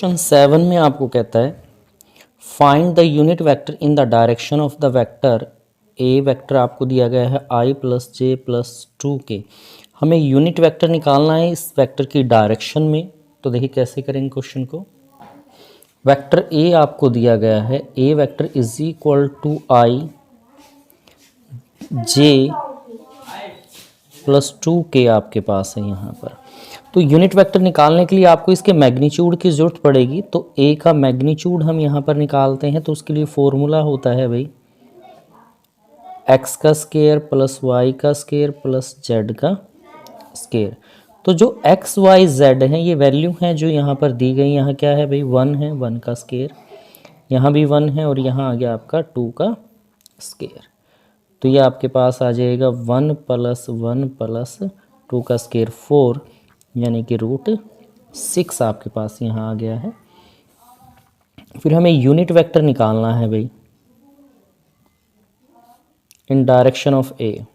Question 7 में आपको कहता है find the unit vector in the direction of the vector a. Vector आपको दिया गया है i plus J plus 2k। हमें यूनिट वेक्टर निकालना है इस वेक्टर की डायरेक्शन में। तो देखिए कैसे करेंगे क्वेश्चन को। वेक्टर ए आपको दिया गया है, a vector is equal to i j plus 2k आपके पास है यहाँ पर। तो यूनिट वेक्टर निकालने के लिए आपको इसके मैग्नीट्यूड की ज़रूरत पड़ेगी। तो ए का मैग्नीट्यूड हम यहाँ पर निकालते हैं। तो उसके लिए फॉर्मूला होता है भाई एक्स का स्केयर प्लस वाई का स्केयर प्लस जेड का स्केयर। तो जो एक्स वाई जेड हैं ये वैल्यू हैं जो यहाँ पर दी गई। यहाँ क्या है भाई 1 है, 1 का स्केयर, यहाँ भी 1 है और यहाँ आ गया आपका 2 का स्केयर। तो ये आपके पास आ जाएगा 1 प्लस 1 प्लस 2 का स्केयर 4 यानी कि √6 आपके पास यहाँ आ गया है। फिर हमें यूनिट वेक्टर निकालना है भाई in direction of a,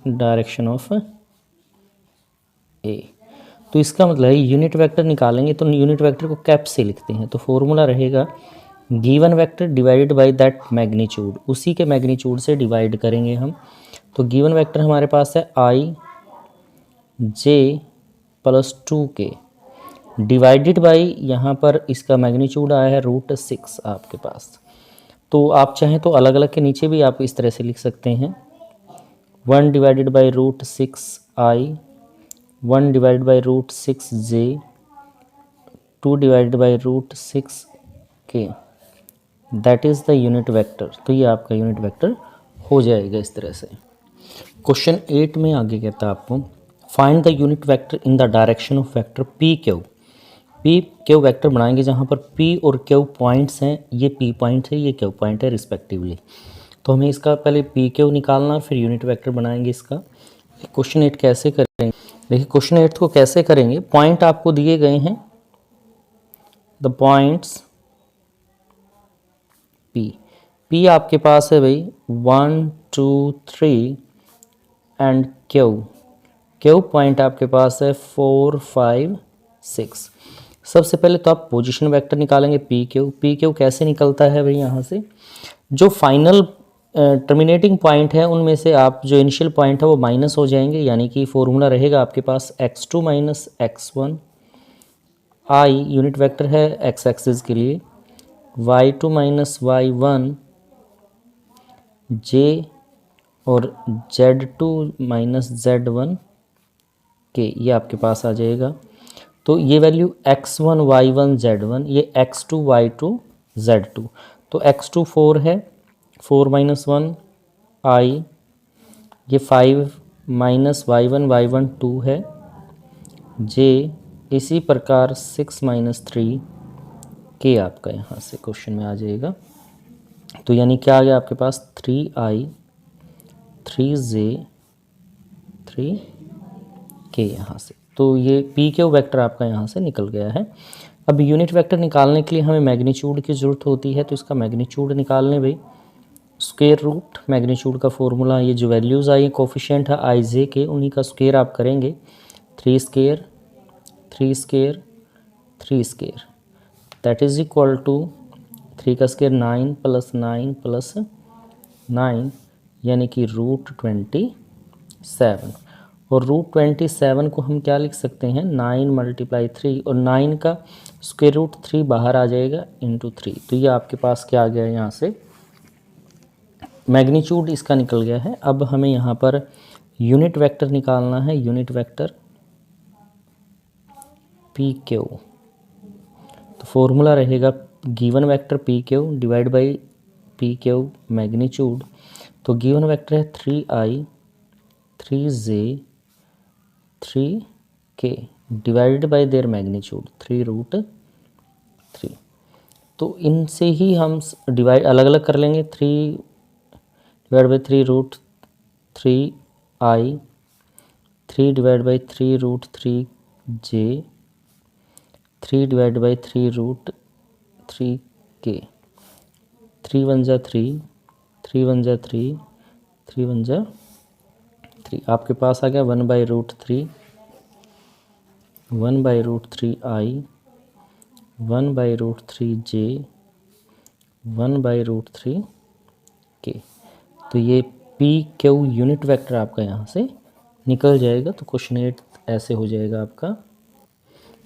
direction of a. तो इसका मतलब है यूनिट वेक्टर निकालेंगे तो यूनिट वेक्टर को कैप से लिखते हैं। तो फॉर्मूला रहेगा given vector divided by that magnitude, उसी के मैग्नीट्यूड से डिवाइड करेंगे हम। तो गिवन वेक्टर हमारे पास है आई j plus 2k divided by यहाँ पर इसका मैग्नीट्यूड आया है √6 आपके पास। तो आप चाहें तो अलग अलग के नीचे भी आप इस तरह से लिख सकते हैं 1 divided by √6 I, 1 divided by √6 J, 2 divided by √6k, that is the unit vector. तो ये आपका यूनिट वेक्टर हो जाएगा इस तरह से। क्वेश्चन 8 में आगे कहता है आपको find the unit vector in the direction of vector P Q. P Q vector बनाएंगे जहाँ पर पी और क्यू पॉइंट्स हैं, ये पी पॉइंट है, ये क्यू पॉइंट है रिस्पेक्टिवली। तो हमें इसका पहले पी क्यू निकालना फिर यूनिट वेक्टर बनाएंगे इसका। क्वेश्चन 8 कैसे करेंगे, देखिए क्वेश्चन 8 को कैसे करेंगे। पॉइंट आपको दिए गए हैं, द पॉइंट्स पी आपके पास है भाई 1 2 3 एंड क्यू पॉइंट आपके पास है 4 5 6। सबसे पहले तो आप पोजीशन वेक्टर निकालेंगे पी क्यू कैसे निकलता है भाई, यहाँ से जो फाइनल टर्मिनेटिंग पॉइंट है उनमें से आप जो इनिशियल पॉइंट है वो माइनस हो जाएंगे। यानी कि फॉर्मूला रहेगा आपके पास x2 minus x1, I unit vector है x एक्सिस के लिए, y2 माइनस y1 जे और z2 माइनस z1 के, ये आपके पास आ जाएगा। तो ये वैल्यू x1 y1 z1, ये x2 y2 z2। तो x2 4 है, 4 माइनस 1 i, ये 5 माइनस y1 2 है, j इसी प्रकार 6 माइनस 3 k आपका यहाँ से क्वेश्चन में आ जाएगा। तो यानी क्या आ गया आपके पास 3i 3j 3k यहाँ से। तो ये पी क्यू वेक्टर आपका यहाँ से निकल गया है। अब यूनिट वेक्टर निकालने के लिए हमें मैग्नीट्यूड की ज़रूरत होती है। तो इसका मैग्नीट्यूड निकालने भाई स्क्वायर रूट मैग्नीट्यूड का फॉर्मूला, ये जो वैल्यूज़ आई कोफिशिएंट है आई जे के, उन्हीं का स्क्वायर आप करेंगे 3 square 3 square 3 square that is equal to 3 का स्क्वायर 9 प्लस 9 प्लस 9 यानी कि √27। और √27 को हम क्या लिख सकते हैं 9 मल्टीप्लाई 3 और 9 का स्क्वायर रूट 3 बाहर आ जाएगा इंटू 3। तो ये आपके पास क्या आ गया है, यहाँ से मैग्नीट्यूड इसका निकल गया है। अब हमें यहाँ पर यूनिट वेक्टर निकालना है, यूनिट वेक्टर पी क्यू। तो फॉर्मूला रहेगा given vector P Q divide by P Q magnitude. तो गिवन वेक्टर है 3i 3j 3k divided by there magnitude 3√3। तो इनसे ही हम डिवाइड अलग अलग कर लेंगे। 3 divide by 3√3i, 3 divide by 3√3j, 3 divide by 3√3k, 3 1 जा 3, 3 1 जा 3, 3 1 जा 3। आपके पास आ गया 1/√3 1/√3i 1/√3j 1/√3k। तो ये पी क्यू यूनिट वेक्टर आपका यहाँ से निकल जाएगा। तो क्वेश्चन 8 ऐसे हो जाएगा आपका।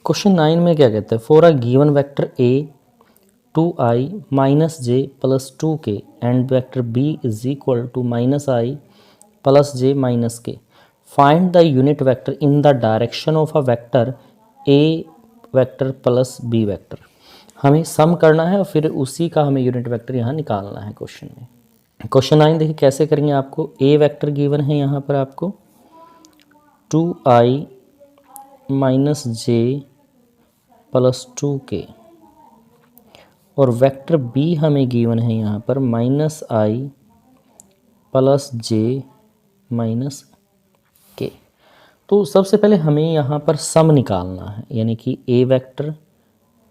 क्वेश्चन 9 में क्या कहता है, for a given vector a 2i minus J plus 2k and vector b is equal to minus i plus j minus k, find the unit vector in the direction of a vector a vector plus b vector. हमें sum करना है और फिर उसी का हमें unit vector यहाँ निकालना है क्वेश्चन में। क्वेश्चन 9 देखिए कैसे करेंगे। आपको ए वेक्टर गिवन है यहाँ पर आपको 2i माइनस जे प्लस 2k और वेक्टर बी हमें गिवन है यहाँ पर minus i plus j minus के। तो सबसे पहले हमें यहाँ पर सम निकालना है, यानी कि ए वेक्टर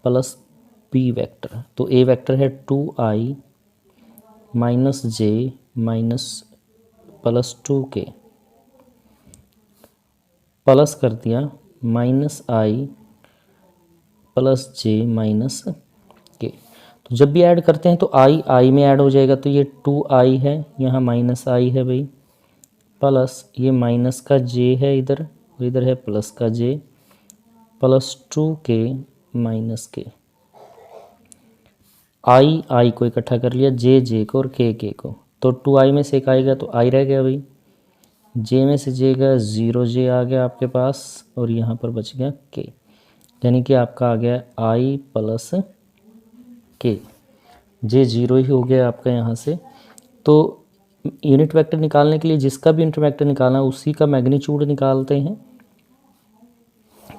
प्लस बी वेक्टर। तो ए वेक्टर है 2i माइनस जे माइनस प्लस 2k प्लस कर दिया minus i plus j minus के। तो जब भी ऐड करते हैं तो आई में ऐड हो जाएगा, तो ये 2i है, यहाँ माइनस आई है भाई, प्लस ये माइनस का जे है इधर और इधर है प्लस का जे, प्लस 2k माइनस के। आई को इकट्ठा कर लिया, जे को और के को। तो 2i में से एक आएगा तो आई रह गया भाई, जे में से जे गया 0j आ गया आपके पास और यहाँ पर बच गया के, यानी कि आपका आ गया आई प्लस के। जे 0 ही हो गया आपका यहाँ से। तो यूनिट वेक्टर निकालने के लिए जिसका भी यूनिट वेक्टर निकालना उसी का मैग्नीट्यूड निकालते हैं।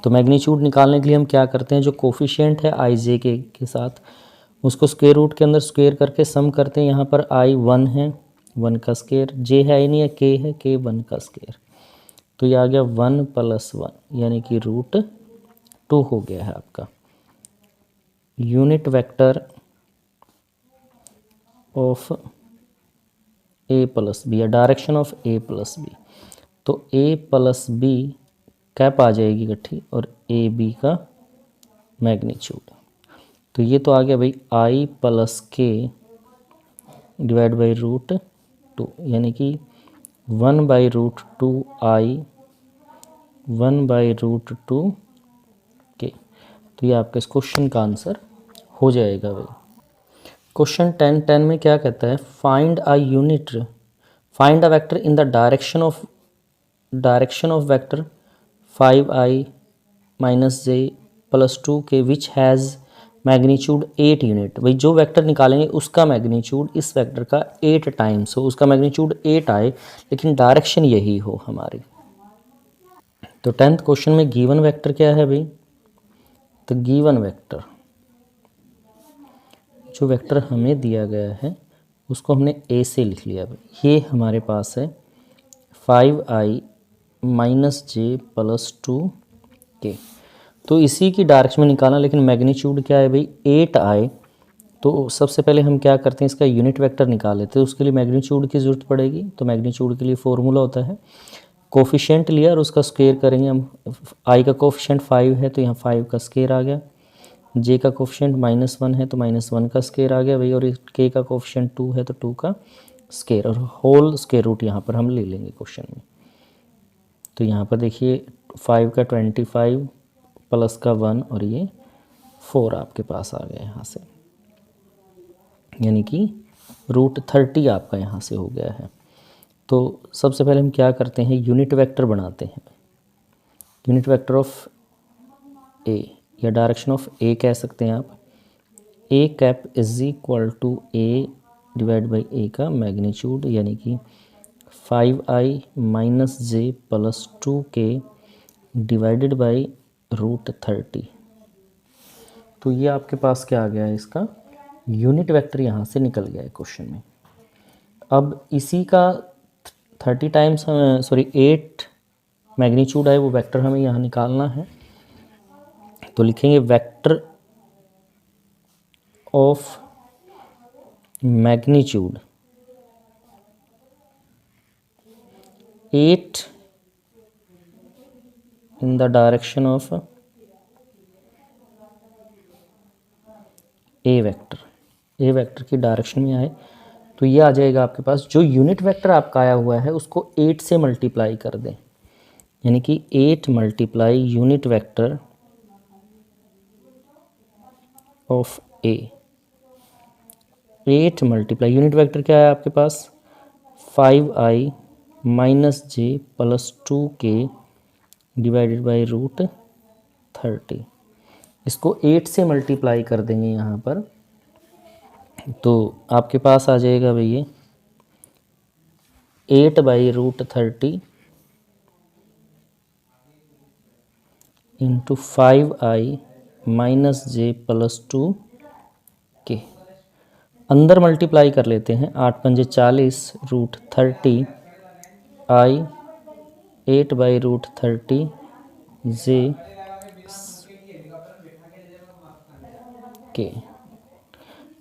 तो मैग्नीट्यूड निकालने के लिए हम क्या करते हैं, जो कोफिशिएंट है आई जे के साथ उसको स्क्वायर रूट के अंदर स्क्वायर करके सम करते हैं। यहाँ पर आई 1 है, 1 का स्क्वायर, जे है ही नहीं है, के है, के 1 का स्क्वायर। तो ये आ गया 1 + 1 यानी कि √2 हो गया है आपका unit vector of a plus b या direction of a plus b. तो ए प्लस बी कैप आ जाएगी इकट्ठी और ए बी का मैग्नीट्यूड। तो ये तो आ गया भाई आई प्लस के डिवाइड बाई √2 यानी कि 1/√2 आई 1/√2 के। तो ये आपके इस क्वेश्चन का आंसर हो जाएगा भाई। क्वेश्चन 10 में क्या कहता है, find a vector in the direction of vector 5i minus J plus 2k which has magnitude 8 unit. भाई जो वेक्टर निकालेंगे उसका मैग्नीट्यूड इस वेक्टर का 8 टाइम्स हो, उसका मैग्नीट्यूड 8 आए लेकिन डायरेक्शन यही हो हमारी। तो 10th क्वेश्चन में गिवन वेक्टर क्या है भाई, तो गिवन वेक्टर जो वेक्टर हमें दिया गया है उसको हमने ए से लिख लिया भाई। ये हमारे पास है 5i माइनस जे प्लस 2k। तो इसी की डायरेक्शन में निकालना, लेकिन मैग्नीट्यूड क्या है भाई 8 आए। तो सबसे पहले हम क्या करते हैं, इसका यूनिट वेक्टर निकाल लेते हैं। उसके लिए मैग्नीट्यूड की ज़रूरत पड़ेगी। तो मैग्नीट्यूड के लिए फॉर्मूला होता है, कोफिशिएंट लिया और उसका स्क्वायर करेंगे हम। आई का कोफिशिएंट 5 है तो यहाँ 5 का स्क्वायर आ गया, जे का कोफिशिएंट -1 है तो -1 का स्क्वायर आ गया भाई, और के का कोफिशिएंट 2 है तो 2 का स्क्वायर, और होल स्क्वायर रूट यहाँ पर हम ले लेंगे क्वेश्चन में। तो यहाँ पर देखिए 5 का 25 प्लस का 1 और ये 4 आपके पास आ गया यहाँ से, यानी कि √30 आपका यहाँ से हो गया है। तो सबसे पहले हम क्या करते हैं, यूनिट वेक्टर बनाते हैं। यूनिट वेक्टर ऑफ ए या डायरेक्शन ऑफ ए कह सकते हैं आप। A cap is equal to a divide by a का मैग्नीट्यूड, यानी कि 5i minus J plus 2k divided by √30। तो ये आपके पास क्या आ गया है, इसका यूनिट वेक्टर यहाँ से निकल गया है क्वेश्चन में। अब इसी का 8 मैग्नीट्यूड है, वो वेक्टर हमें यहाँ निकालना है। तो लिखेंगे vector of magnitude 8 in the direction of A vector की डायरेक्शन में आए तो ये आ जाएगा आपके पास। जो यूनिट वेक्टर आपका आया हुआ है उसको 8 से मल्टीप्लाई कर दें, यानी कि 8 multiply unit vector of A. 8 multiply unit vector क्या है आपके पास 5i minus J plus 2k divided by root 30। इसको 8 से मल्टीप्लाई कर देंगे यहाँ पर तो आपके पास आ जाएगा भैया 8 by root 30 into 5i minus J plus 2k। अंदर मल्टीप्लाई कर लेते हैं, 8 पंजे 40 root 30 I 8 by root 30 J के।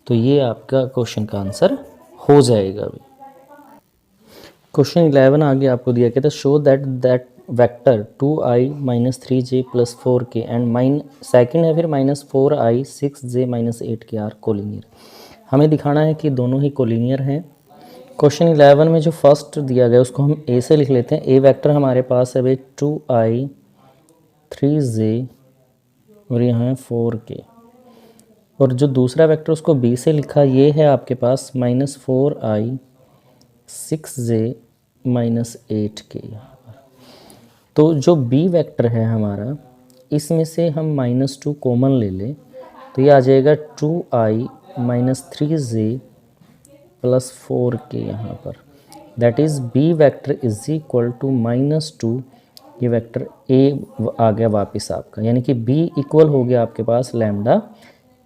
तो ये आपका क्वेश्चन का आंसर हो जाएगा। अभी क्वेश्चन 11 आगे आपको दिया गया था, show that vector 2i minus 3j plus 4k and second है फिर minus 4i 6j minus 8k are collinear. हमें दिखाना है कि दोनों ही कोलिनियर हैं। क्वेश्चन 11 में जो फर्स्ट दिया गया उसको हम ए से लिख लेते हैं। ए वेक्टर हमारे पास है भाई 2i 3j और यहाँ है 4k, और जो दूसरा वेक्टर उसको बी से लिखा ये है आपके पास minus 4i 6j minus 8k। तो जो बी वेक्टर है हमारा इसमें से हम -2 कॉमन ले लें तो ये आ जाएगा 2i minus 3j plus 4k यहाँ पर। That is B vector is equal to -2, ये वेक्टर ए आ गया वापस आपका, यानी कि बी इक्वल हो गया आपके पास लैम्डा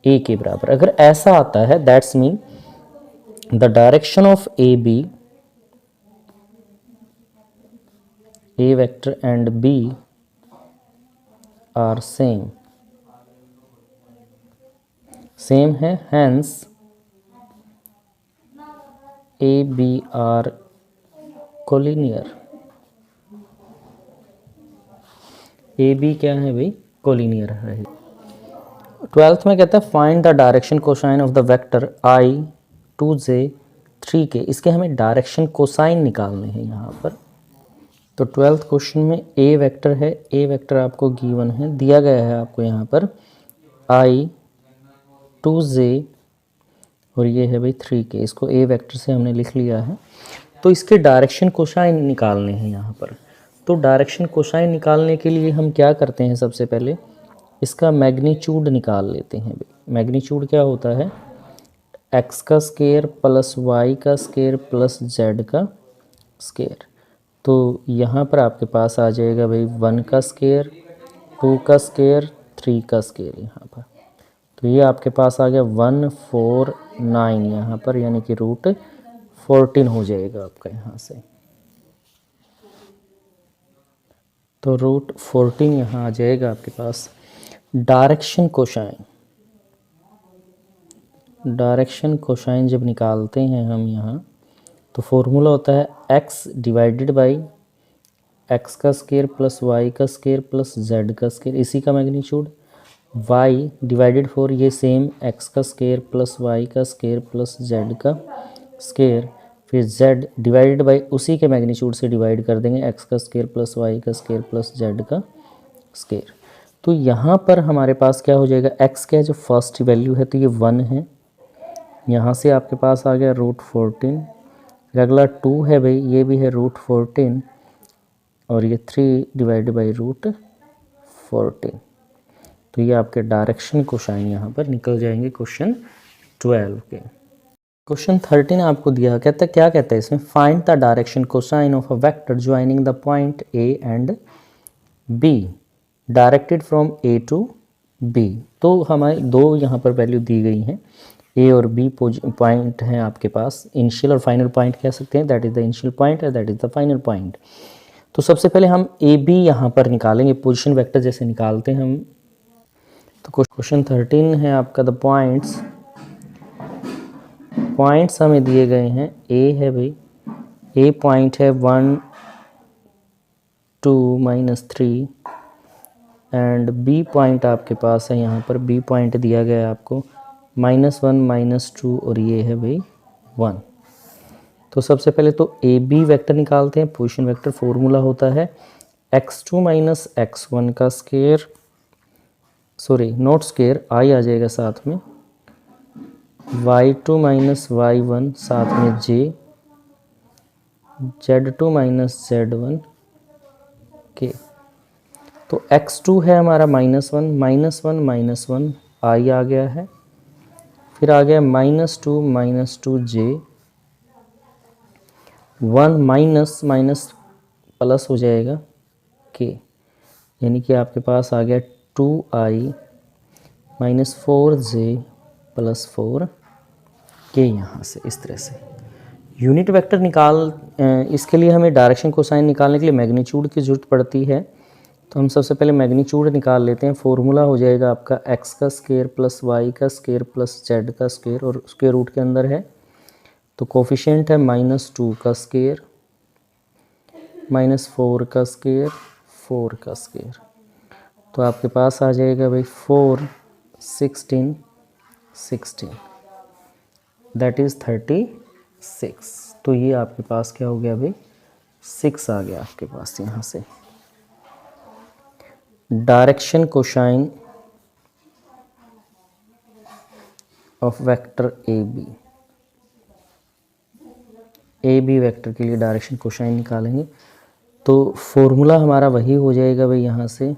ए के बराबर। अगर ऐसा आता है that's mean the direction of a b a vector and b are same है, hence a b are collinear. A b क्या है भाई कोलिनियर है। 12th में कहता है find the direction cosine of the vector i 2j 3k। इसके हमें डायरेक्शन कोसाइन निकालने हैं यहाँ पर। तो 12th क्वेश्चन में ए वेक्टर है, ए वेक्टर आपको गिवन है, दिया गया है आपको यहाँ पर i 2j और ये है भाई 3k। इसको ए वेक्टर से हमने लिख लिया है। तो इसके डायरेक्शन कोसाइन निकालने हैं यहाँ पर। तो डायरेक्शन कोसाइन निकालने के लिए हम क्या करते हैं, सबसे पहले इसका मैग्नीट्यूड निकाल लेते हैं। मैग्नीट्यूड क्या होता है x का स्केयर प्लस y का स्केयर प्लस z का स्केयर। तो यहाँ पर आपके पास आ जाएगा भाई 1 का स्केयर 2 का स्केयर 3 का स्केयर यहाँ पर। तो ये आपके पास आ गया 149 यहाँ पर, यानी कि रूट 14 हो जाएगा आपका यहाँ से। तो रूट 14 यहाँ आ जाएगा आपके पास। डायरेक्शन कोसाइन जब निकालते हैं हम यहाँ तो फॉर्मूला होता है x डिवाइडेड बाई x का स्केयर प्लस y का स्केयर प्लस z का स्केयर, इसी का मैग्नीट्यूड y डिवाइडेड फॉर ये सेम x का स्केयर प्लस y का स्केयर प्लस z का स्केयर, फिर z डिवाइडेड बाई उसी के मैग्नीट्यूड से डिवाइड कर देंगे x का स्केयर प्लस y का स्केयर प्लस z का स्केयर। तो यहाँ पर हमारे पास क्या हो जाएगा x क्या है जो फर्स्ट वैल्यू है तो ये 1 है, यहाँ से आपके पास आ गया रूट 14। अगला 2 है भाई, ये भी है रूट 14 और ये 3 डिवाइड बाई रूट 14। तो ये आपके डायरेक्शन कोसाइन यहाँ पर निकल जाएंगे क्वेश्चन 12 के। क्वेश्चन 13 आपको दिया, कहता है क्या कहता है इसमें, find the direction cosine of a vector joining the point A and B directed from A to B. तो हमारे दो यहाँ पर वैल्यू दी गई हैं, ए और बी पॉइंट हैं आपके पास, इनिशियल और फाइनल पॉइंट कह सकते हैं, that is the initial point है, that is the final point. तो सबसे पहले हम ए बी यहाँ पर निकालेंगे, पोजीशन वेक्टर जैसे निकालते हैं हम। तो क्वेश्चन 13 है आपका, द पॉइंट्स हमें दिए गए हैं, ए है भाई, ए पॉइंट है 1 2 -3 एंड बी पॉइंट आपके पास है यहाँ पर, बी पॉइंट दिया गया है आपको -1 -2 और ये है भाई 1। तो सबसे पहले तो ए बी वेक्टर निकालते हैं। पोजीशन वेक्टर फॉर्मूला होता है x2 माइनस x1 का स्केयर, सॉरी नॉट स्केयर, आई आ जाएगा साथ में, y2 माइनस y1 साथ में j, z2 माइनस z1 के। तो x2 है हमारा -1 आई आ गया है, फिर आ गया -2 j, 1 माइनस माइनस प्लस हो जाएगा k, यानी कि आपके पास आ गया 2i minus 4j plus 4k। यहाँ से इस तरह से यूनिट वेक्टर इसके लिए हमें डायरेक्शन कोसाइन निकालने के लिए मैग्नीट्यूड की ज़रूरत पड़ती है। तो हम सबसे पहले मैग्नीट्यूड निकाल लेते हैं। फॉर्मूला हो जाएगा आपका x का स्क्वायर प्लस y का स्क्वायर प्लस z का स्क्वायर, और स्क्वायर रूट के अंदर है तो कोफिशिएंट है -2 का स्क्वायर, -4 का स्क्वायर, 4 का स्क्वायर। तो आपके पास आ जाएगा भाई 4 16 दैट इज़ 36। तो ये आपके पास क्या हो गया भाई 6 आ गया आपके पास यहाँ से। Direction cosine of vector A B vector के लिए डायरेक्शन कोसाइन निकालेंगे। तो फॉर्मूला हमारा वही हो जाएगा भाई यहाँ से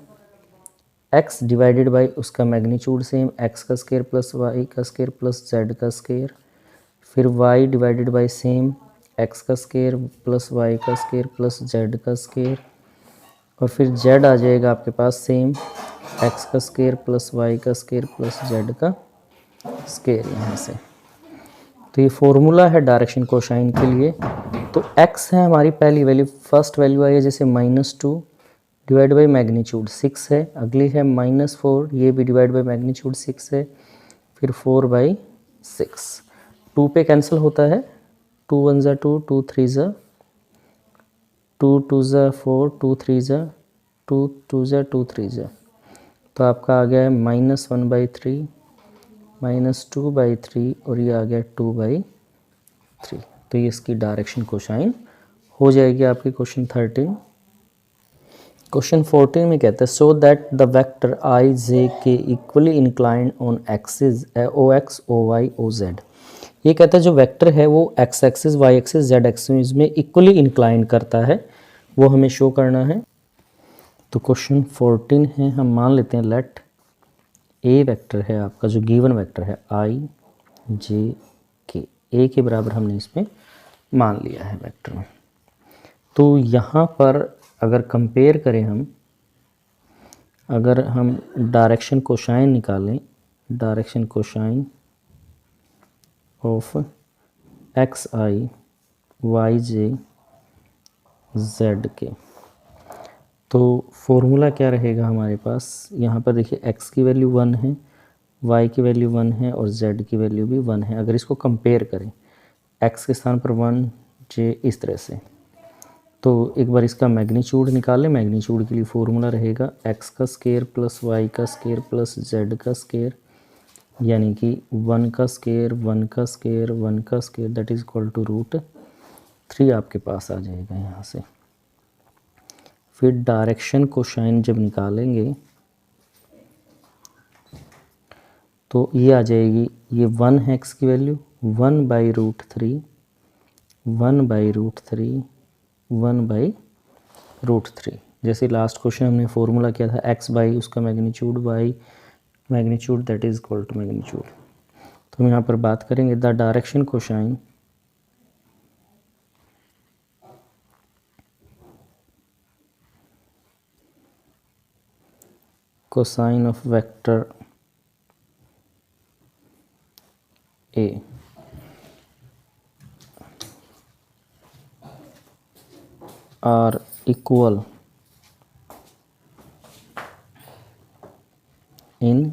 x डिवाइडेड बाई उसका मैग्नीट्यूड सेम, x का स्क्वायर प्लस y का स्क्वायर प्लस z का स्क्वायर, फिर y divided by same x का स्क्वायर प्लस y का स्क्वायर प्लस z का स्क्वायर, और फिर z आ जाएगा आपके पास सेम x का स्क्वायर प्लस y का स्क्वायर प्लस z का स्क्वायर यहाँ से। तो ये फॉर्मूला है डायरेक्शन कोसाइन के लिए। तो x है हमारी पहली वैल्यू, फर्स्ट वैल्यू आई है जैसे -2 डिवाइड बाई मैग्नीट्यूड 6 है, अगली है -4, ये भी डिवाइड बाई मैग्नीट्यूड 6 है, फिर 4/6। 2 पे कैंसिल होता है, 2 1 ज़ा 2, 2 3 ज़ा 2, 2 ज़ा 4, 2 3 ज़ा 2, 2 ज़ा 2 3 ज़ा। तो आपका आ गया है -1/3 -2/3 और ये आ गया 2/3। तो ये इसकी डायरेक्शन कोसाइन हो जाएगी आपकी क्वेश्चन 13। क्वेश्चन 14 में कहता है so that the vector I J K equally inclined on axis O X O Y O Z. ये कहता है जो वेक्टर है वो X axis Y axis Z axis में इक्वली इंक्लाइन करता है, वो हमें शो करना है। तो क्वेश्चन 14 है, हम मान लेते हैं लेट ए वेक्टर है आपका जो गिवन वेक्टर है आई जे के, ए के बराबर हमने इसमें मान लिया है वेक्टर में। तो यहाँ पर अगर कंपेयर करें अगर हम डायरेक्शन कोसाइन निकालें, direction cosine of X I Y J Z के, तो फॉर्मूला क्या रहेगा हमारे पास। यहाँ पर देखिए x की वैल्यू 1 है, y की वैल्यू 1 है और z की वैल्यू भी 1 है। अगर इसको कंपेयर करें x के स्थान पर 1 j इस तरह से, तो एक बार इसका मैग्नीट्यूड निकालें। मैग्नीट्यूड के लिए फॉर्मूला रहेगा x का स्क्वायर प्लस y का स्क्वायर प्लस z का स्क्वायर, यानी कि 1 का स्क्वायर 1 का स्क्वायर 1 का square that is equal to √3 आपके पास आ जाएगा यहाँ से। फिर डायरेक्शन कोसाइन जब निकालेंगे तो ये आ जाएगी, ये 1 है x की वैल्यू 1/√3 1/√3 1/√3। जैसे लास्ट क्वेश्चन हमने फॉर्मूला किया था x बाई उसका magnitude y magnitude that is equal to magnitude. तो हम यहाँ पर बात करेंगे the direction cosine cosine of vector a are equal in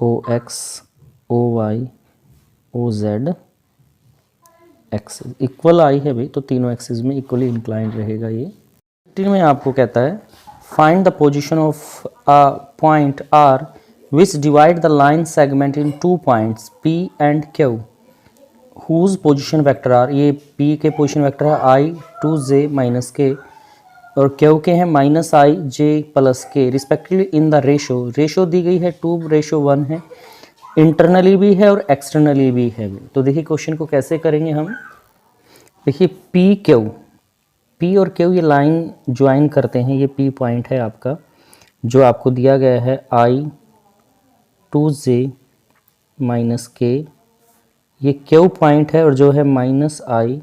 O X O Y O Z axis. Equal i है भाई, तो तीनों एक्सिस में इक्वली इंक्लाइंड रहेगा ये। 15 में आपको कहता है find the position of a point R which divide the line segment in 2 points P and Q whose position vector are, ये P के पोजिशन वेक्टर है I 2j माइनस के और Q के हैं -I j plus K respectively in the ratio दी गई है 2:1 है, इंटरनली भी है और एक्सटर्नली भी है। तो देखिए क्वेश्चन को कैसे करेंगे हम। देखिए P और Q ये लाइन ज्वाइन करते हैं, ये P पॉइंट है आपका जो आपको दिया गया है I 2j माइनस के, ये Q पॉइंट है और जो है -I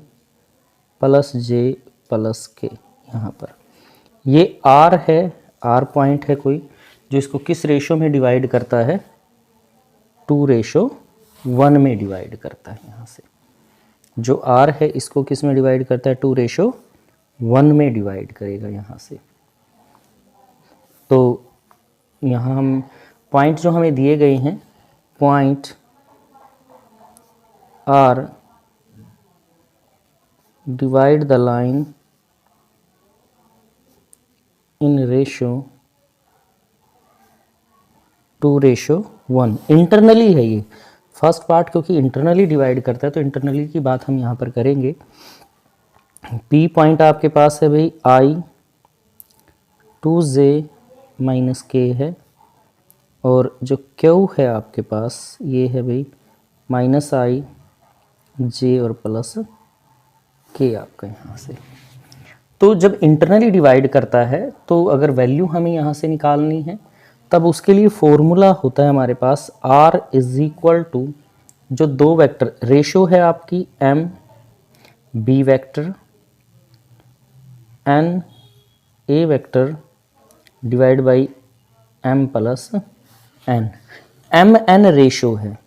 प्लस j प्लस के। यहाँ पर ये R है, R पॉइंट है कोई जो इसको किस रेशो में डिवाइड करता है, 2:1 में डिवाइड करता है। यहाँ से जो R है इसको किस में डिवाइड करता है, 2:1 में डिवाइड करेगा यहाँ से। तो यहाँ हम पॉइंट जो हमें दिए गए हैं, point R divide the line in ratio 2:1, internally है ये फर्स्ट पार्ट, क्योंकि इंटरनली डिवाइड करता है तो इंटरनली की बात हम यहाँ पर करेंगे। P पॉइंट आपके पास है भाई I 2j माइनस के है और जो Q है आपके पास ये है भाई -I j और प्लस के आपका यहाँ से। तो जब इंटरनली डिवाइड करता है तो अगर वैल्यू हमें यहाँ से निकालनी है तब उसके लिए फॉर्मूला होता है हमारे पास R इज इक्वल टू जो दो वेक्टर रेशो है आपकी M B vector N A vector divide by M plus N। M N ratio है,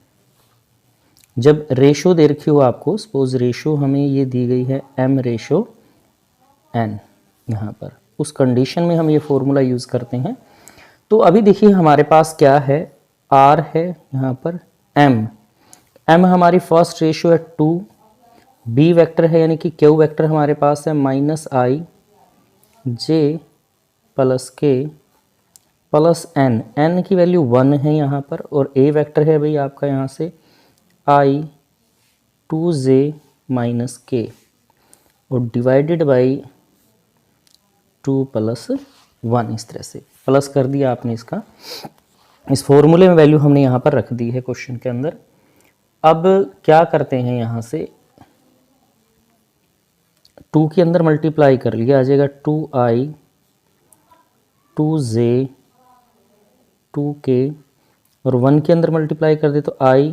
जब रेशो दे रखी हो आपको, सपोज रेशो हमें ये दी गई है M रेशो N, यहाँ पर उस कंडीशन में हम ये फॉर्मूला यूज़ करते हैं। तो अभी देखिए हमारे पास क्या है, R है यहाँ पर M हमारी फर्स्ट रेशो है 2, B वेक्टर है यानी कि Q वेक्टर हमारे पास है -I j प्लस के प्लस N की वैल्यू 1 है यहाँ पर, और A वेक्टर है भाई आपका यहाँ से I 2j माइनस के और डिवाइडेड बाई 2 प्लस 1, इस तरह से प्लस कर दिया आपने इसका। इस फॉर्मूले में वैल्यू हमने यहाँ पर रख दी है क्वेश्चन के अंदर। अब क्या करते हैं, यहाँ से 2 के अंदर मल्टीप्लाई कर लिया, आ जाएगा 2I 2j 2k और 1 के अंदर मल्टीप्लाई कर दे तो I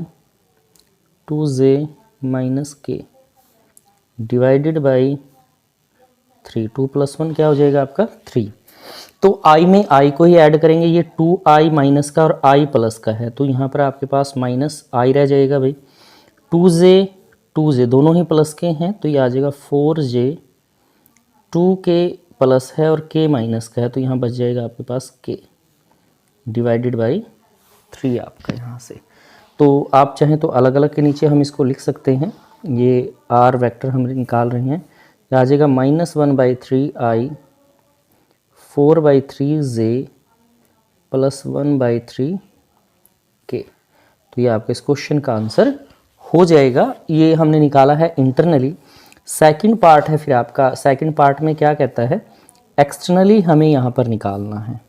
2j माइनस के डिवाइडेड बाई 3, 2 प्लस 1 क्या हो जाएगा आपका 3। तो I में I को ही ऐड करेंगे, ये 2I माइनस का और I प्लस का है तो यहाँ पर आपके पास -I रह जाएगा भाई, 2j दोनों ही प्लस के हैं तो ये आ जाएगा 4j, 2k प्लस है और k माइनस का है तो यहाँ बच जाएगा आपके पास k डिवाइडेड बाई 3 आपका यहाँ से। तो आप चाहें तो अलग अलग के नीचे हम इसको लिख सकते हैं, ये R वेक्टर हम निकाल रहे हैं, आ जाएगा -1/3I 4/3j प्लस 1/3k। तो ये आपके इस क्वेश्चन का आंसर हो जाएगा। ये हमने निकाला है इंटरनली। सेकंड पार्ट है फिर आपका, सेकंड पार्ट में क्या कहता है, एक्सटर्नली हमें यहाँ पर निकालना है।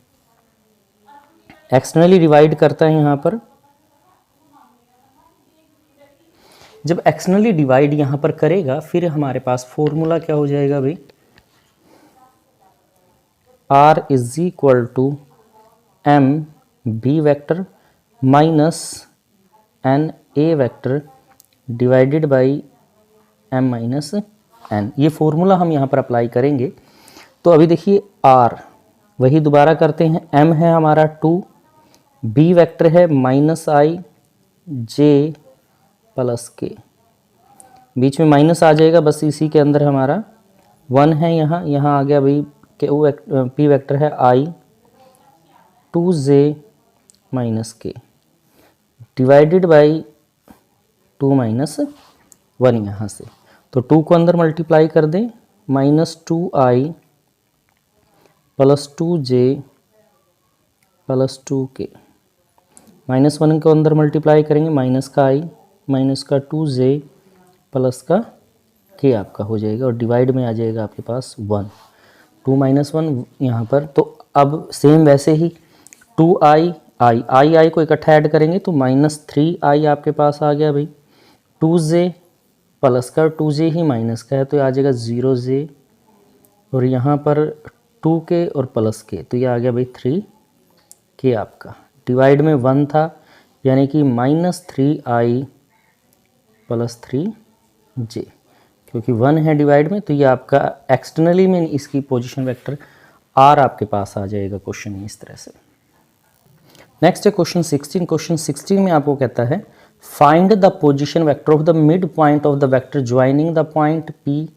एक्सटर्नली डिवाइड करता है यहाँ पर, जब एक्सटर्नली डिवाइड यहाँ पर करेगा फिर हमारे पास फॉर्मूला क्या हो जाएगा भाई, R is equal to M B vector minus N A vector divided by M minus N। ये फॉर्मूला हम यहाँ पर अप्लाई करेंगे। तो अभी देखिए R वही दोबारा करते हैं, M है हमारा 2, B वेक्टर है -I J प्लस के, बीच में माइनस आ जाएगा बस, इसी के अंदर हमारा 1 है, यहाँ आ गया भाई P वेक्टर है I 2j माइनस के डिवाइडेड बाई 2 माइनस 1 यहाँ से। तो 2 को अंदर मल्टीप्लाई कर दें, -2I plus 2j plus 2k -1 को अंदर मल्टीप्लाई करेंगे, माइनस का i माइनस का 2j प्लस का k आपका हो जाएगा और डिवाइड में आ जाएगा आपके पास 1, 2 - 1 यहाँ पर। तो अब सेम वैसे ही 2i i को इकट्ठा ऐड करेंगे तो -3i आपके पास आ गया भाई, 2j प्लस का 2j ही माइनस का है तो ये आ जाएगा 0j और यहाँ पर 2k और प्लस k तो ये आ गया भाई 3k आपका। डिवाइड में 1 था यानी कि -3i प्लस 3j, क्योंकि 1 है डिवाइड में तो ये आपका एक्सटर्नली में इसकी पोजीशन वेक्टर r आपके पास आ जाएगा क्वेश्चन में इस तरह से। नेक्स्ट है क्वेश्चन 16। क्वेश्चन 16 में आपको कहता है find the position vector of the mid point of the vector joining the point p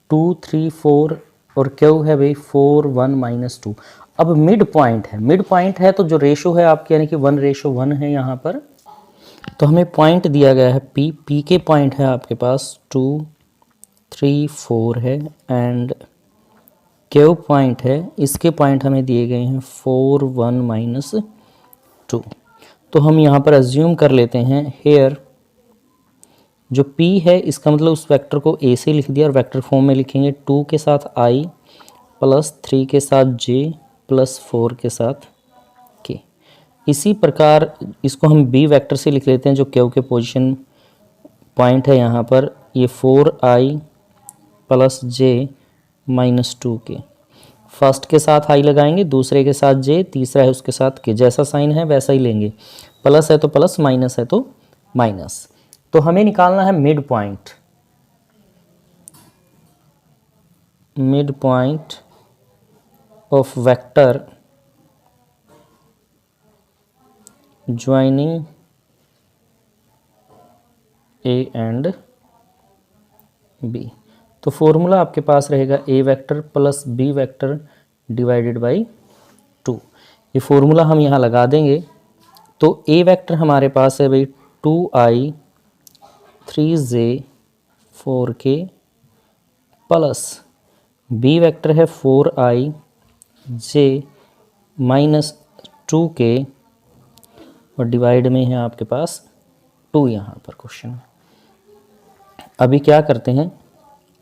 2 3 4 और क्यू है भाई 4 1 -2। अब मिड पॉइंट है तो जो रेशो है आपके यानी कि 1:1 है यहाँ पर। तो हमें पॉइंट दिया गया है p के पॉइंट है आपके पास 2 3 4 है एंड क्यू पॉइंट है, इसके पॉइंट हमें दिए गए हैं 4 1 -2। तो हम यहाँ पर अज्यूम कर लेते हैं हेयर जो p है इसका मतलब उस वेक्टर को a से लिख दिया और वेक्टर फॉर्म में लिखेंगे 2 के साथ i प्लस 3 के साथ j प्लस 4 के साथ k। इसी प्रकार इसको हम b वेक्टर से लिख लेते हैं जो q के पोजीशन पॉइंट है यहाँ पर, ये 4i plus j -2k। First के साथ i लगाएंगे, दूसरे के साथ j, तीसरा है उसके साथ k। जैसा साइन है वैसा ही लेंगे, प्लस है तो प्लस, माइनस है तो माइनस। तो हमें निकालना है mid point of vector joining a and b। तो फॉर्मूला आपके पास रहेगा a vector plus b vector divided by 2। ये फॉर्मूला हम यहाँ लगा देंगे तो a वेक्टर हमारे पास है भाई 2i 3j 4k plus b vector है 4i j -2k और डिवाइड में है आपके पास 2 यहाँ पर क्वेश्चन में। अभी क्या करते हैं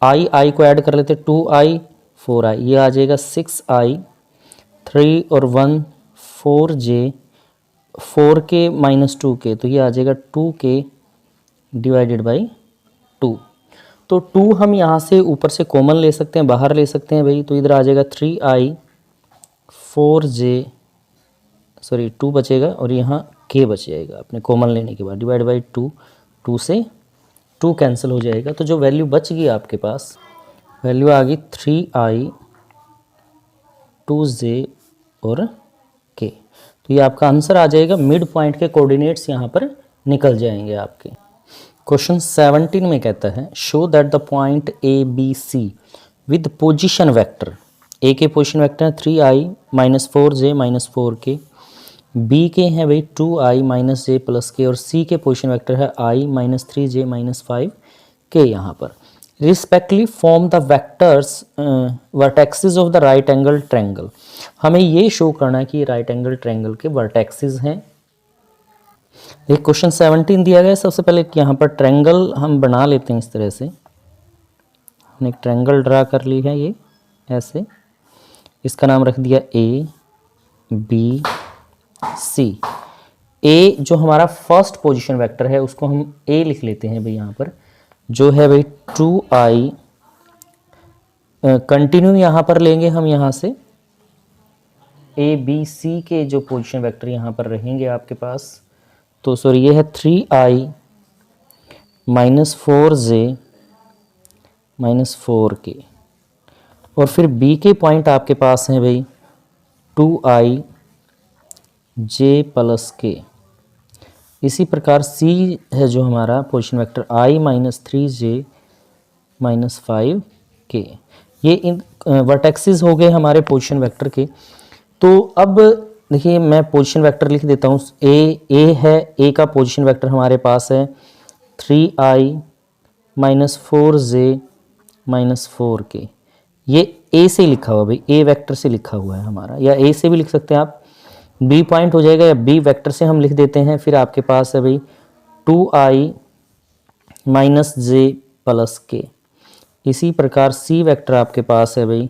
i को ऐड कर लेते हैं, 2i 4i ये आ जाएगा 6i 3 और 1 4j 4k -2k तो ये आ जाएगा 2k डिवाइडेड बाई 2। तो 2 हम यहाँ से ऊपर से कॉमन ले सकते हैं, बाहर ले सकते हैं भाई, तो इधर आ जाएगा 3i 4j 2 बचेगा और यहाँ k बच जाएगा अपने कॉमन लेने के बाद डिवाइड बाई 2। 2 से 2 कैंसिल हो जाएगा तो जो वैल्यू बच गई आपके पास वैल्यू आ गई 3i 2j और k। तो ये आपका आंसर आ जाएगा। मिड पॉइंट के कोऑर्डिनेट्स यहाँ पर निकल जाएंगे आपके। क्वेश्चन 17 में कहता है show that the point a b c with position vector, a के पोजीशन वेक्टर है 3i -4j -4k, बी के हैं भाई 2i -j +k और सी के पोजीशन वेक्टर है i -3j -5k। यहाँ पर respectively form the vectors vertexes of the right angle triangle. हमें ये शो करना है कि राइट एंगल ट्रायंगल के वर्टेक्सेस हैं। एक क्वेश्चन 17 दिया गया है। सबसे पहले यहाँ पर ट्रायंगल हम बना लेते हैं। इस तरह से हमने एक ट्रायंगल ड्रा कर ली है, ये ऐसे, इसका नाम रख दिया ए बी सी। ए जो हमारा फर्स्ट पोजीशन वेक्टर है उसको हम ए लिख लेते हैं भाई, यहाँ पर जो है भाई 2i कंटिन्यू यहाँ पर लेंगे हम, यहाँ से ए बी सी के जो पोजीशन वेक्टर यहाँ पर रहेंगे आपके पास, तो सॉरी ये है 3i -4j -4k और फिर b के पॉइंट आपके पास हैं भाई 2i j +k। इसी प्रकार c है जो हमारा position vector i -3j -5k। ये इन वर्टेक्सेस हो गए हमारे पोजीशन वेक्टर के। तो अब देखिए मैं पोजीशन वेक्टर लिख देता हूँ। ए है, ए का पोजीशन वेक्टर हमारे पास है 3i -4j -4k। ये ए से लिखा हुआ भाई, ए वेक्टर से लिखा हुआ है हमारा, या ए से भी लिख सकते हैं आप, बी पॉइंट हो जाएगा, या बी वेक्टर से हम लिख देते हैं। फिर आपके पास है भाई 2i माइनस जे प्लस के। इसी प्रकार सी वेक्टर आपके पास है भाई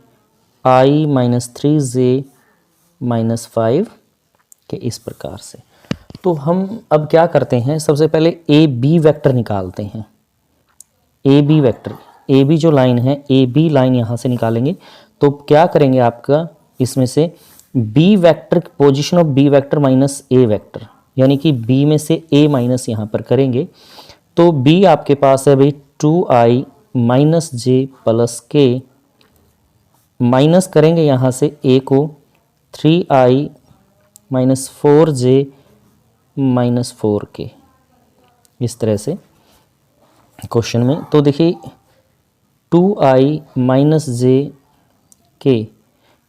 i माइनस 3j माइनस 5 के, इस प्रकार से। तो हम अब क्या करते हैं, सबसे पहले ए बी वेक्टर निकालते हैं। A B vector, A B जो लाइन है, ए बी लाइन यहाँ से निकालेंगे। तो क्या करेंगे, आपका इसमें से B vector, position of B vector minus A vector, यानी कि बी में से ए माइनस यहाँ पर करेंगे। तो बी आपके पास है भाई 2i माइनस जे प्लस के, माइनस करेंगे यहाँ से ए को 3i minus 4j minus 4k, इस तरह से क्वेश्चन में। तो देखिए 2i माइनस जे के,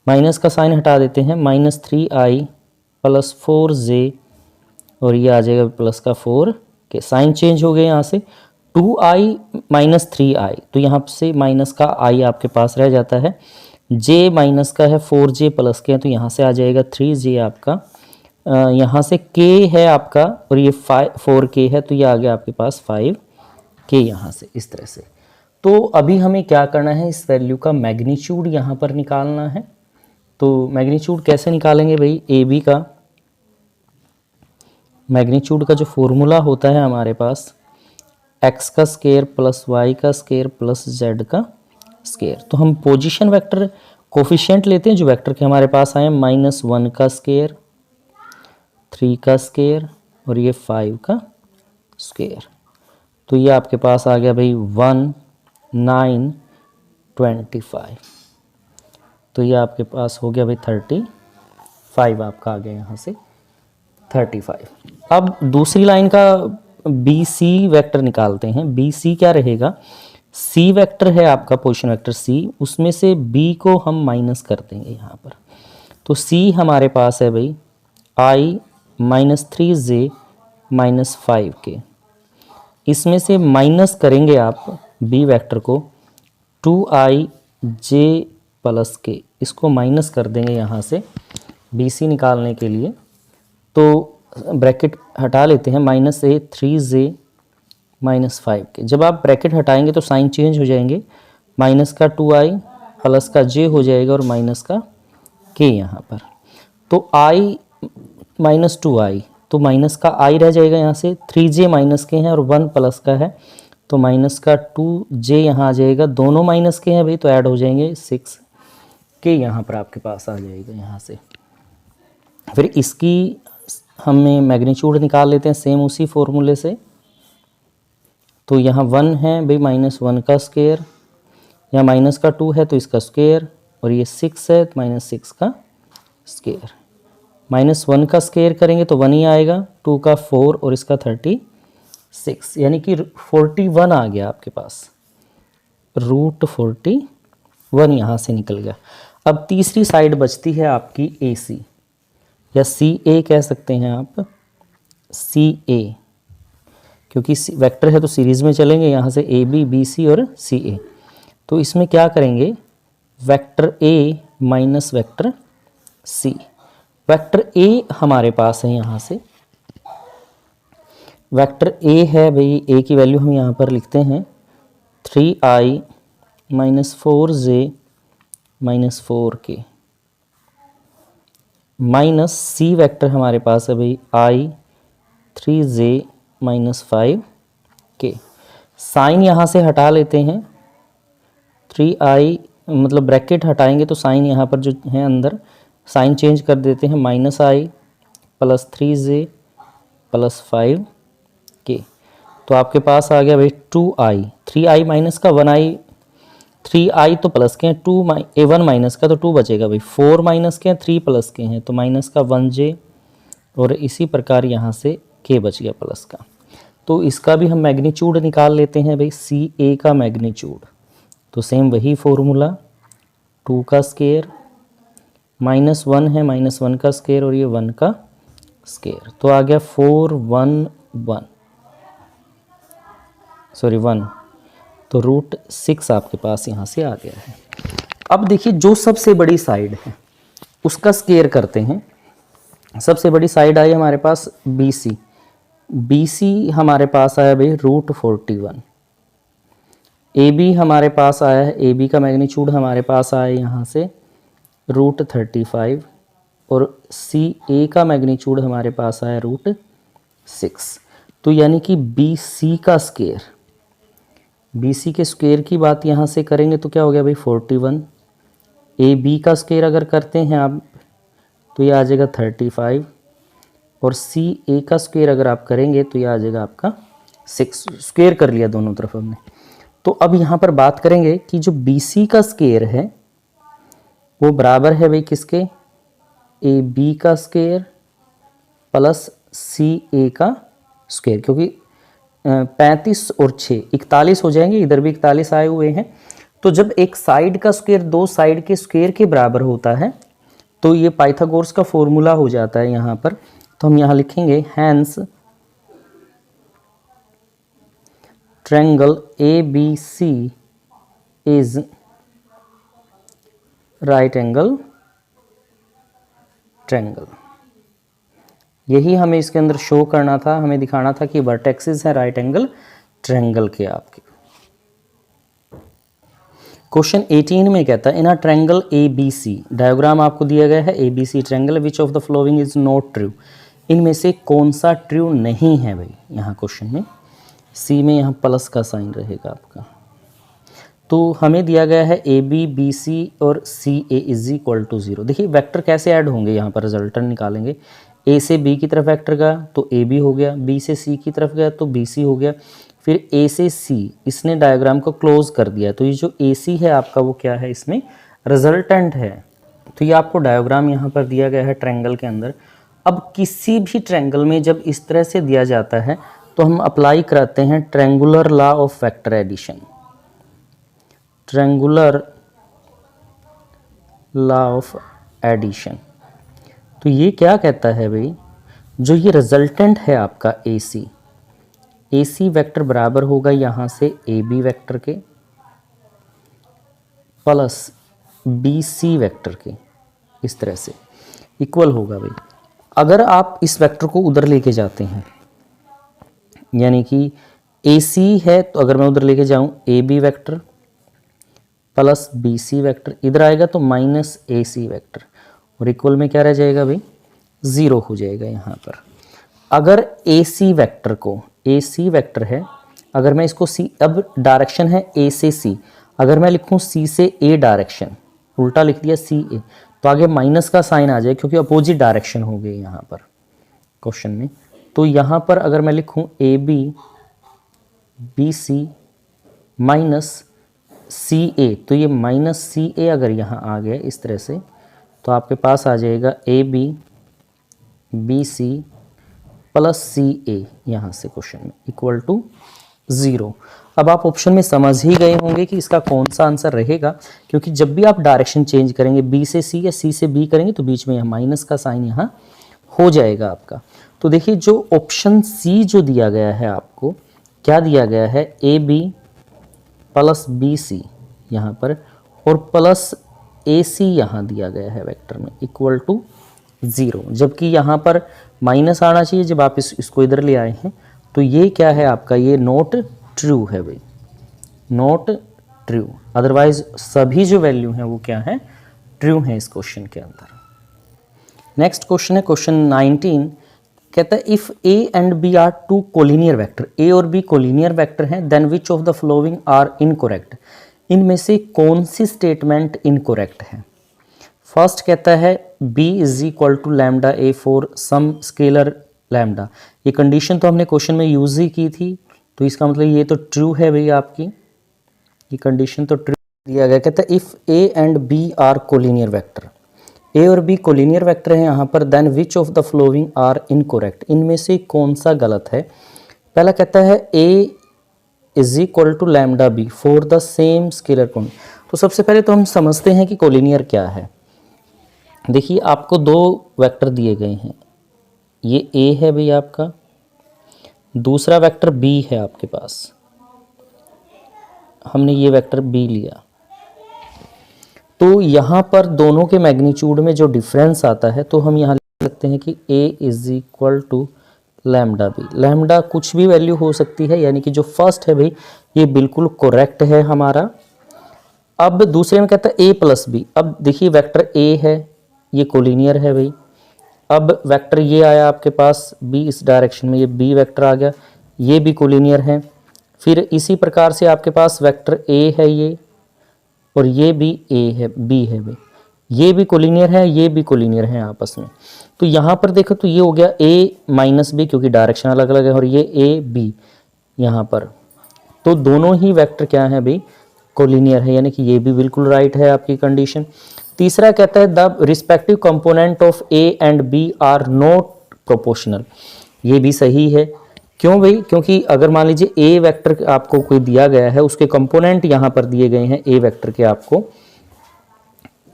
माइनस का साइन हटा देते हैं, माइनस 3i प्लस 4j, और ये आ जाएगा प्लस का 4k। साइन चेंज हो गए यहाँ से, 2i माइनस 3i, तो यहाँ से माइनस का i आपके पास रह जाता है। j माइनस का है 4j प्लस के, तो यहाँ से आ जाएगा 3j आपका। यहाँ से k है आपका, और ये 4k है, तो ये आ गया आपके पास 5k यहाँ से, इस तरह से। तो अभी हमें क्या करना है, इस वैल्यू का मैग्नीट्यूड यहाँ पर निकालना है। तो मैग्नीट्यूड कैसे निकालेंगे भाई, ए बी का मैग्नीट्यूड का जो फॉर्मूला होता है हमारे पास, x का स्क्वायर प्लस y का स्क्वायर प्लस z का स्क्वायर। तो हम पोजीशन वेक्टर कोफिशिएंट लेते हैं जो वेक्टर के हमारे पास आए, -1 का स्क्वायर, 3 का स्क्वायर, और ये 5 का स्क्वायर। तो ये आपके पास आ गया भाई 1 9 25। तो ये आपके पास हो गया भाई 35 आपका आ गया यहाँ से 35। अब दूसरी लाइन का बी सी वेक्टर निकालते हैं। बी सी क्या रहेगा, सी वेक्टर है आपका पोजीशन वेक्टर सी, उसमें से बी को हम माइनस कर देंगे यहाँ पर। तो सी हमारे पास है भाई i minus 3j minus 5k, इसमें से माइनस करेंगे आप बी वेक्टर को 2ij प्लस के, इसको माइनस कर देंगे यहाँ से बी सी निकालने के लिए। तो ब्रैकेट हटा लेते हैं, माइनस ए 3j माइनस 5k। जब आप ब्रैकेट हटाएंगे तो साइन चेंज हो जाएंगे, माइनस का 2i प्लस का j हो जाएगा, और माइनस का k यहाँ पर। तो i माइनस 2i, तो माइनस का i रह जाएगा यहाँ से, 3j माइनस के हैं और 1 प्लस का है, तो माइनस का 2j यहाँ आ जाएगा। दोनों माइनस के हैं भाई, तो ऐड हो जाएंगे 6k यहाँ पर आपके पास आ जाएगा यहाँ से। फिर इसकी हमें मैग्नीट्यूड निकाल लेते हैं सेम उसी फॉर्मूले से। तो यहाँ 1 है भाई -1 का स्क्वायर, यहाँ माइनस का 2 है तो इसका स्क्वायर, और ये 6 है तो -6 का स्क्वायर। -1 का स्क्वायर करेंगे तो 1 ही आएगा, 2 का 4 और इसका 36, यानी कि 41 आ गया आपके पास, √41 यहाँ से निकल गया। अब तीसरी साइड बचती है आपकी ए सी, या सी ए कह सकते हैं आप, सी ए, क्योंकि वेक्टर है तो सीरीज़ में चलेंगे, यहाँ से ए बी बी सी और सी ए। तो इसमें क्या करेंगे, vector A minus vector C. Vector A हमारे पास है, यहाँ से वेक्टर ए है भाई, ए की वैल्यू हम यहाँ पर लिखते हैं 3i minus 4j minus 4k, minus c vector हमारे पास है भाई i 3j minus 5k। Sign यहाँ से हटा लेते हैं, 3i मतलब ब्रैकेट हटाएंगे तो साइन यहाँ पर जो है अंदर साइन चेंज कर देते हैं, -i plus 3j plus 5k। तो आपके पास आ गया भाई 2i, 3i माइनस का 1i, 3i तो प्लस के हैं, 1 माइनस का तो 2 बचेगा भाई, 4 माइनस के हैं, 3 प्लस के हैं तो माइनस का 1j, और इसी प्रकार यहाँ से k बच गया प्लस का। तो इसका भी हम मैग्नीट्यूड निकाल लेते हैं भाई, सी ए का मैग्नीट्यूड। तो सेम वही फॉर्मूला, 2 का स्क्वायर, -1 है, -1 का स्क्वायर, और ये 1 का स्क्वायर। तो आ गया 1, तो √6 आपके पास यहाँ से आ गया है। अब देखिए जो सबसे बड़ी साइड है उसका स्क्वायर करते हैं। सबसे बड़ी साइड आई हमारे पास BC, BC हमारे पास आया भाई √41, AB हमारे पास आया है, AB का मैग्नीट्यूड हमारे पास आया यहाँ से √35 और CA का मैग्नीट्यूड हमारे पास आया √6। तो यानी कि BC का स्क्वायर, BC के स्क्वायर की बात यहाँ से करेंगे तो क्या हो गया भाई 41, AB का स्क्वायर अगर करते हैं आप तो ये आ जाएगा 35 और CA का स्क्वायर अगर आप करेंगे तो ये आ जाएगा आपका 6। स्क्वायर कर लिया दोनों तरफ हमने। तो अब यहाँ पर बात करेंगे कि जो BC का स्क्वायर है वो बराबर है भाई किसके, AB का स्क्वायर प्लस CA का स्क्वायर, क्योंकि 35 और 6 41 हो जाएंगे, इधर भी 41 आए हुए हैं। तो जब एक साइड का स्क्वायर दो साइड के स्क्वायर के बराबर होता है तो ये पाइथागोरस का फॉर्मूला हो जाता है यहाँ पर। तो हम यहाँ लिखेंगे hence triangle ABC is right angle triangle. यही हमें इसके अंदर शो करना था, हमें दिखाना था कि वर्टेक्सेस है राइट एंगल ट्रायंगल के आपके। क्वेश्चन 18 में कहता है इन अ ट्रायंगल ABC, डायग्राम आपको दिया गया है ABC triangle, which of the following is not true, इनमें से कौन सा ट्रू नहीं है भाई। यहाँ क्वेश्चन में C में यहाँ प्लस का साइन रहेगा आपका। तो हमें दिया गया है AB BC और CA इज इक्वल टू 0। देखिए वेक्टर कैसे ऐड होंगे, यहाँ पर रिजल्टेंट निकालेंगे। A से B की तरफ वेक्टर गया तो AB हो गया, B से C की तरफ गया तो BC हो गया, फिर A से C इसने डायग्राम को क्लोज कर दिया। तो ये जो AC है आपका वो क्या है, इसमें रिजल्टेंट है। तो ये आपको डायग्राम यहाँ पर दिया गया है ट्रायंगल के अंदर। अब किसी भी ट्रायंगल में जब इस तरह से दिया जाता है तो हम अप्लाई कराते हैं triangular law of vector addition, triangular law of addition. तो ये क्या कहता है भाई, जो ये रिजल्टेंट है आपका AC वेक्टर बराबर होगा यहाँ से AB वेक्टर के प्लस BC वेक्टर के, इस तरह से इक्वल होगा भाई। अगर आप इस वेक्टर को उधर लेके जाते हैं, यानी कि AC है तो अगर मैं उधर लेके जाऊं AB vector plus BC vector, इधर आएगा तो माइनस AC वेक्टर और इक्वल में क्या रह जाएगा भाई 0 हो जाएगा यहाँ पर। अगर AC वेक्टर को, AC वेक्टर है, अगर मैं इसको C, अब डायरेक्शन है A से C, अगर मैं लिखूं C से A डायरेक्शन, उल्टा लिख दिया CA, तो आगे माइनस का साइन आ जाए क्योंकि अपोजिट डायरेक्शन हो गई यहाँ पर क्वेश्चन में। तो यहाँ पर अगर मैं लिखूं AB BC माइनस CA, तो ये माइनस CA अगर यहाँ आ गया इस तरह से तो आपके पास आ जाएगा AB BC प्लस CA यहाँ से क्वेश्चन में इक्वल टू 0। अब आप ऑप्शन में समझ ही गए होंगे कि इसका कौन सा आंसर रहेगा, क्योंकि जब भी आप डायरेक्शन चेंज करेंगे B से C या C से B करेंगे तो बीच में यहाँ माइनस का साइन यहाँ हो जाएगा आपका। तो देखिए जो ऑप्शन C जो दिया गया है आपको, क्या दिया गया है AB प्लस BC यहाँ पर और प्लस AC यहाँ दिया गया है वेक्टर में इक्वल टू 0, जबकि यहाँ पर माइनस आना चाहिए जब आप इसको इधर ले आए हैं। तो ये क्या है आपका, ये नॉट ट्रू है भाई, नॉट ट्रू। अदरवाइज सभी जो वैल्यू हैं वो क्या है, ट्रू हैं इस क्वेश्चन के अंदर। नेक्स्ट क्वेश्चन है क्वेश्चन 19, कहता है if A and B are two collinear vector, A और B कोलिनियर वेक्टर हैं, then which of the following are incorrect, इनमें से कौन सी स्टेटमेंट इनकोरेक्ट है। फर्स्ट कहता है B is equal to lambda A for some scalar lambda. ये कंडीशन तो हमने क्वेश्चन में यूज ही की थी, तो इसका मतलब ये तो ट्रू है भाई, आपकी ये कंडीशन तो ट्रू दिया गया। कहता है if A and B are collinear vector, A और B कोलिनियर वेक्टर है यहाँ पर, then which of the following are incorrect, इनमें से कौन सा गलत है। पहला कहता है A is equal to lambda B for the same scalar quantity. तो सबसे पहले तो हम समझते हैं कि कोलिनियर क्या है। देखिए आपको दो वेक्टर दिए गए हैं, ये A है भाई आपका, दूसरा वेक्टर B है आपके पास, हमने ये वेक्टर B लिया। तो यहाँ पर दोनों के मैग्नीट्यूड में जो डिफरेंस आता है तो हम यहाँ सकते हैं कि a is equal to lambda B. Lambda कुछ भी वैल्यू हो सकती है, यानी कि जो फर्स्ट है भाई ये बिल्कुल करेक्ट है हमारा। अब दूसरे में कहता है a प्लस बी। अब देखिए वेक्टर a है, ये कोलिनियर है भाई। अब वेक्टर ये आया आपके पास b इस डायरेक्शन में, ये b वेक्टर आ गया, ये भी कोलिनियर है। फिर इसी प्रकार से आपके पास वेक्टर a है ये, और ये भी a है, b है भाई, ये भी कोलिनियर है, ये भी कोलिनियर है आपस में। तो यहाँ पर देखो तो ये हो गया a माइनस बी, क्योंकि डायरेक्शन अलग अलग है, और ये a b यहाँ पर। तो दोनों ही वेक्टर क्या है भाई, कोलिनियर है, यानी कि ये भी बिल्कुल राइट है आपकी कंडीशन। तीसरा कहता है the respective component of a and b are not proportional. ये भी सही है। क्यों भाई, क्योंकि अगर मान लीजिए a वेक्टर आपको कोई दिया गया है, उसके कंपोनेंट यहाँ पर दिए गए हैं a वेक्टर के, आपको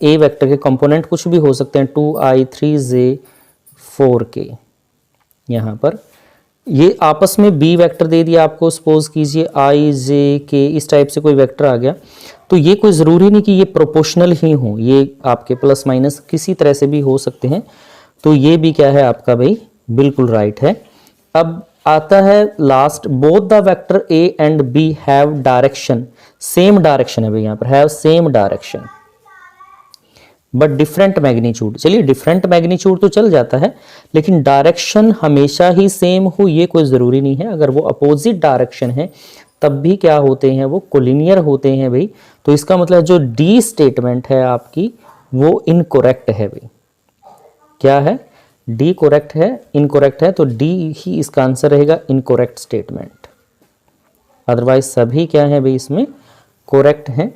a वेक्टर के कंपोनेंट कुछ भी हो सकते हैं, 2i 3j 4k। यहाँ पर ये आपस में b वेक्टर दे दिया आपको, सपोज कीजिए i j k इस टाइप से कोई वेक्टर आ गया, तो ये कोई ज़रूरी नहीं कि ये प्रोपोर्शनल ही हो, ये आपके प्लस माइनस किसी तरह से भी हो सकते हैं। तो ये भी क्या है आपका भाई बिल्कुल राइट है। अब आता है last, both the vector a and b have direction, same direction है भाई, यहाँ पर have same direction but different magnitude. चलिए डिफरेंट मैग्नीट्यूड तो चल जाता है, लेकिन डायरेक्शन हमेशा ही सेम हो ये कोई ज़रूरी नहीं है। अगर वो अपोजिट डायरेक्शन है तब भी क्या होते हैं, वो कोलिनियर होते हैं भाई। तो इसका मतलब जो डी स्टेटमेंट है आपकी वो इनकोरेक्ट है भाई। क्या है, डी करेक्ट है, इनकोरेक्ट है, तो डी ही इसका आंसर रहेगा, इनकोरेक्ट स्टेटमेंट। अदरवाइज सभी क्या है भाई इसमें करेक्ट हैं।